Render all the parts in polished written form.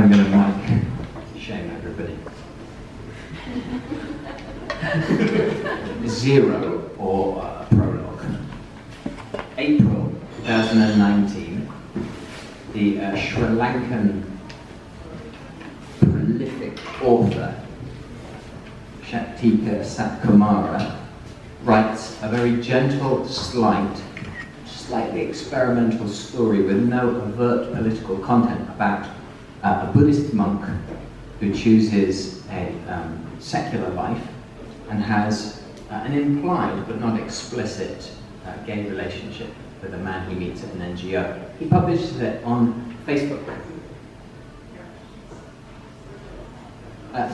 I'm going to shame everybody. 0 or prologue. April 2019, the Sri Lankan prolific author Shakthika Sathkumara writes a very gentle, slightly experimental story with no overt political content about a Buddhist monk who chooses a secular life and has an implied but not explicit gay relationship with a man he meets at an NGO. He publishes it on Facebook.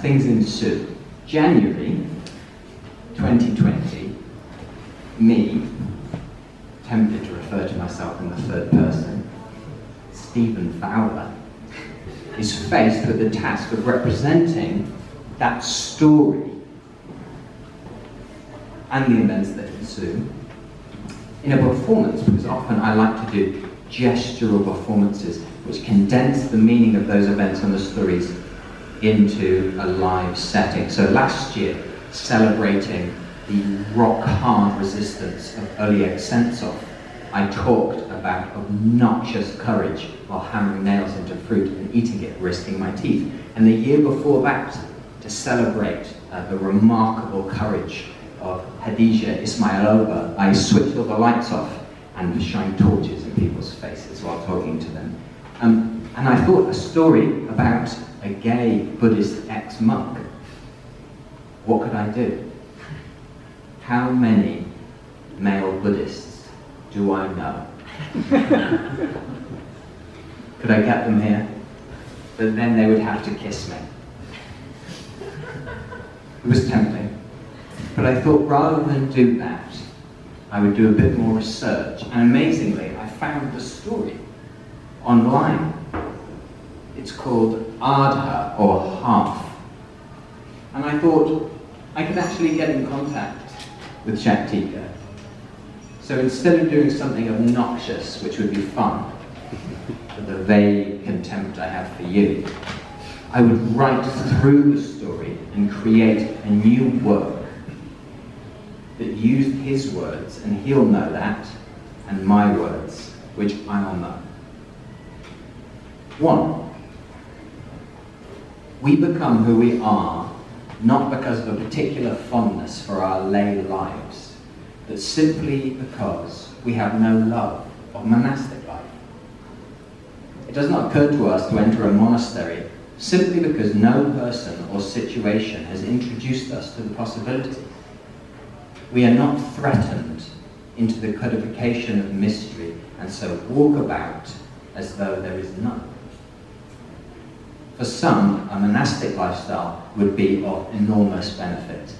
Things ensue. January 2020, me, tempted to refer to myself in the third person, Stephen Fowler, is faced with the task of representing that story and the events that ensue in a performance, because often I like to do gestural performances which condense the meaning of those events and the stories into a live setting. So last year, celebrating the rock-hard resistance of Oleg Sentsov, I talked about obnoxious courage while hammering nails into fruit and eating it, risking my teeth. And the year before that, to celebrate the remarkable courage of Hadija Ismailova, I switched all the lights off and shined torches in people's faces while talking to them. And I thought a story about a gay Buddhist ex-monk. What could I do? How many male Buddhists do I know? Could I get them here? But then they would have to kiss me. It was tempting. But I thought rather than do that, I would do a bit more research. And amazingly, I found the story online. It's called Ardha, or Half. And I thought I could actually get in contact with Shakthika. So instead of doing something obnoxious, which would be fun, for the vague contempt I have for you, I would write through the story and create a new work that used his words, and he'll know that, and my words, which I'll know. 1. We become who we are not because of a particular fondness for our lay lives, but simply because we have no love of monastic life. It does not occur to us to enter a monastery simply because no person or situation has introduced us to the possibility. We are not threatened into the codification of mystery and so walk about as though there is none. For some, a monastic lifestyle would be of enormous benefit.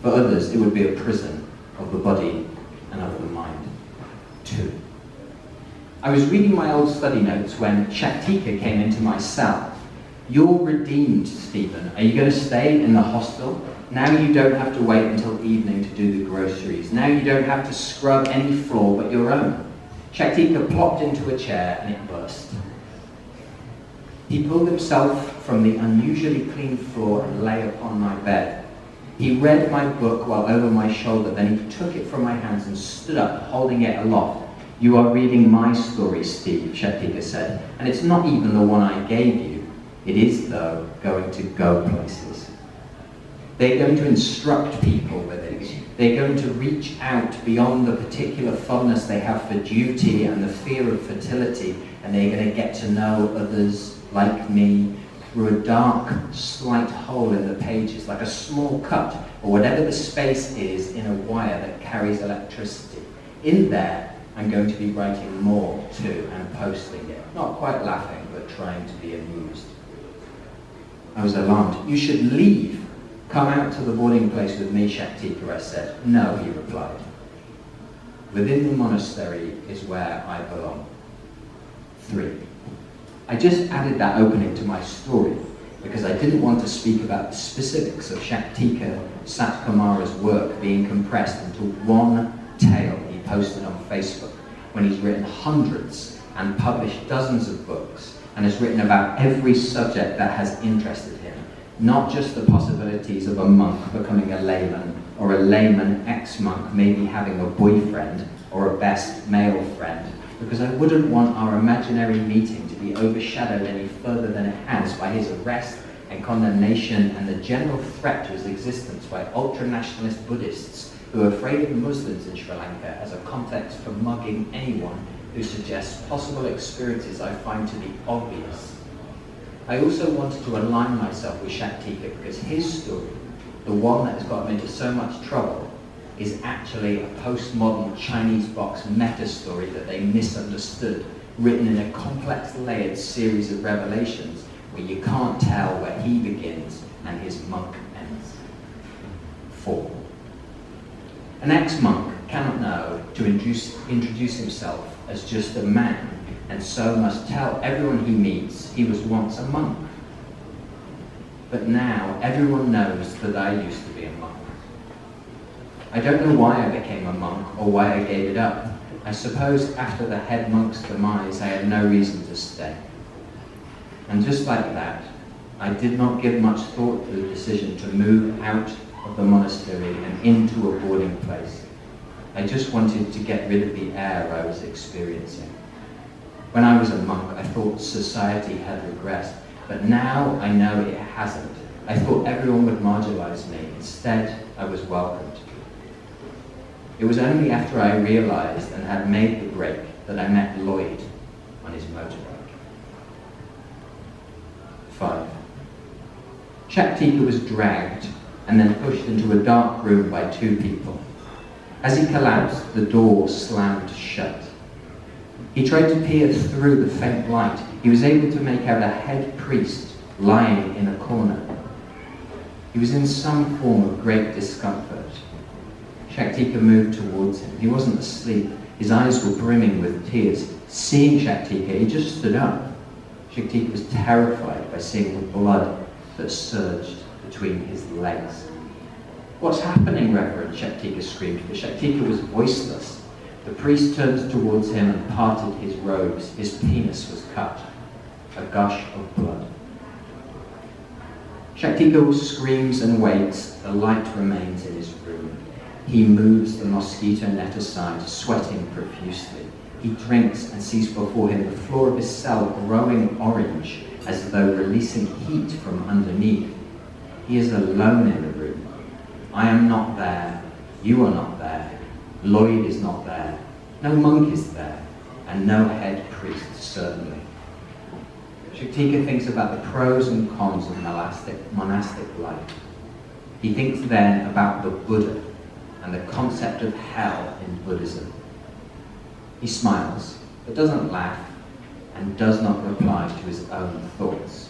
For others, it would be a prison of the body and of the mind. 2. I was reading my old study notes when Shakthika came into my cell. You're redeemed, Stephen. Are you going to stay in the hostel? Now you don't have to wait until evening to do the groceries. Now you don't have to scrub any floor but your own. Shakthika plopped into a chair and it burst. He pulled himself from the unusually clean floor and lay upon my bed. He read my book while over my shoulder, then he took it from my hands and stood up, holding it aloft. You are reading my story, Steve, Shakthika said, and it's not even the one I gave you. It is, though, going to go places. They're going to instruct people with it. They're going to reach out beyond the particular fondness they have for duty and the fear of fertility, and they're going to get to know others like me through a dark, slight hole in the pages, like a small cut, or whatever the space is in a wire that carries electricity. In there, I'm going to be writing more too and posting it. Not quite laughing, but trying to be amused. I was alarmed. You should leave. Come out to the boarding place with me, Shakthika, I said. No, he replied. Within the monastery is where I belong. 3. I just added that opening to my story because I didn't want to speak about the specifics of Shakthika Sathkumara's work being compressed into one tale he posted on Facebook when he's written hundreds and published dozens of books and has written about every subject that has interested him, not just the possibilities of a monk becoming a layman, or a layman ex-monk maybe having a boyfriend or a best male friend, because I wouldn't want our imaginary meeting to be overshadowed any further than it has by his arrest and condemnation and the general threat to his existence by ultra-nationalist Buddhists who are afraid of Muslims in Sri Lanka as a context for mugging anyone who suggests possible experiences I find to be obvious. I also wanted to align myself with Shakthika because his story, the one that has got him into so much trouble, is actually a postmodern Chinese box meta story that they misunderstood, written in a complex layered series of revelations where you can't tell where he begins and his monk ends. 4. An ex-monk cannot know to introduce himself as just a man, and so must tell everyone he meets he was once a monk. But now everyone knows that I used to be a monk. I don't know why I became a monk or why I gave it up. I suppose after the head monk's demise I had no reason to stay. And just like that, I did not give much thought to the decision to move out of the monastery and into a boarding place. I just wanted to get rid of the air I was experiencing. When I was a monk, I thought society had regressed, but now I know it hasn't. I thought everyone would marginalize me. Instead, I was welcomed. It was only after I realized and had made the break that I met Lloyd on his motorbike. 5. Shakthika was dragged and then pushed into a dark room by 2 people. As he collapsed, the door slammed shut. He tried to peer through the faint light. He was able to make out a head priest lying in a corner. He was in some form of great discomfort. Shakthika moved towards him. He wasn't asleep. His eyes were brimming with tears. Seeing Shakthika, he just stood up. Shakthika was terrified by seeing the blood that surged between his legs. "What's happening, Reverend?" Shakthika screamed, but Shakthika was voiceless. The priest turned towards him and parted his robes. His penis was cut. A gush of blood. Shakthika screams and wakes. The light remains in his room. He moves the mosquito net aside, sweating profusely. He drinks and sees before him the floor of his cell glowing orange, as though releasing heat from underneath. He is alone in the room. I am not there. You are not there. Lloyd is not there. No monk is there. And no head priest, certainly. Shakthika thinks about the pros and cons of monastic life. He thinks then about the Buddha and the concept of hell in Buddhism. He smiles, but doesn't laugh, and does not reply to his own thoughts.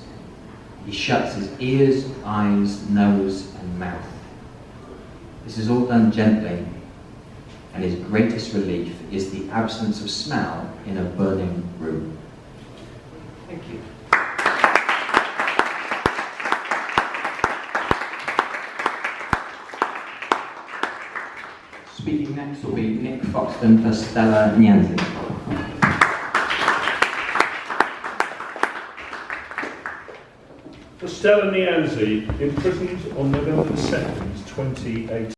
He shuts his ears, eyes, nose, and mouth. This is all done gently, and his greatest relief is the absence of smell in a burning room. Thank you. Speaking next will be Nick Foxton for Stella Nyanzi. For Stella Nyanzi, imprisoned on November 2nd, 2018.